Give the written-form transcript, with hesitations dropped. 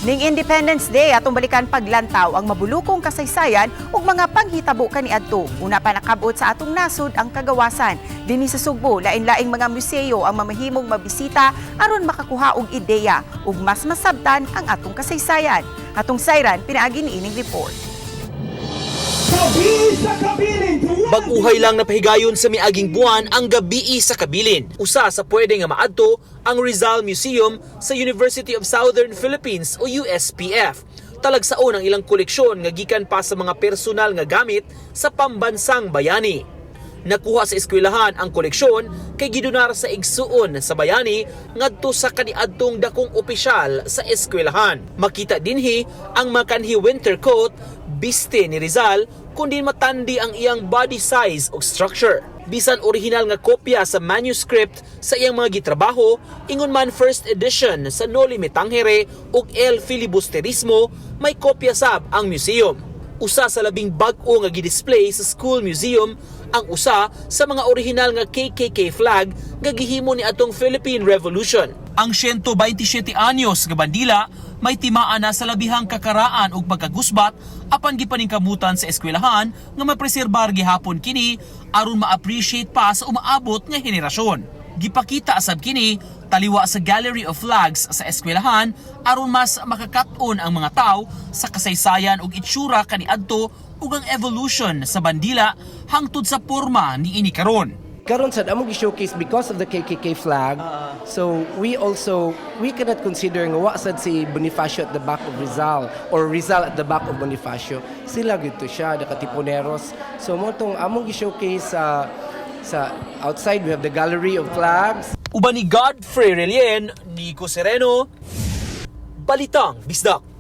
Ning Independence Day atong balikan paglantaw ang mabulukong kasaysayan ug mga panghitabo kaniadto. Una pa nakabot sa atong nasod ang kagawasan. Dinhi sa Sugbo, lain-laing mga museo ang mamahimong mabisita aron makakuha og ideya ug mas masabtan ang atong kasaysayan. Atong sayran pinaagi niining report. Baguhay lang napahigayon sa miaging buwan ang Gabii sa Kabilin. Usa sa pwede nga maadto ang Rizal Museum sa University of Southern Philippines o USPF. Talagsaon ang ilang koleksyon nga gikan pa sa mga personal nga gamit sa pambansang bayani. Nakuha sa eskwelahan ang koleksyon kay gidonar sa igsuon sa bayani ngadto sa kaniadtong dakong opisyal sa eskwelahan. Makita dinhi ang makanhi winter coat biste ni Rizal kundi matandi ang iyang body size o structure. Bisan original nga kopya sa manuscript sa iyang mga gitrabaho, ingon man first edition sa Noli Me Tangere ug El Filibusterismo, may kopya sab ang museum. Usa sa labing bag-o nga gidisplay sa school museum ang usa sa mga original nga KKK flag nga gihimo ni atong Philippine Revolution. Ang 127 anyos nga bandila may timaan na sa labihang kakaraan ug pagkagusbat apan gipaningkamutan sa eskwelahan nga mapreserbar gihapon kini aron ma-appreciate pa sa umaabot nga henerasyon. Gipakita asab kini taliwa sa Gallery of Flags sa eskwelahan aron mas makakaton ang mga tao sa kasaysayan ug itsura kaniadto ug ang evolution sa bandila hangtod sa porma niini karon. Karon sad among gi-showcase because of the KKK flag. So we cannot consider nga wa sad si Bonifacio at the back of Rizal or Rizal at the back of Bonifacio. Sila gito siya the Katipuneros. So mo tong among gi-showcase sa outside we have the Gallery of Flags. Uban ni Godfrey Relien, Nico Sereno, Balitang Bisdak.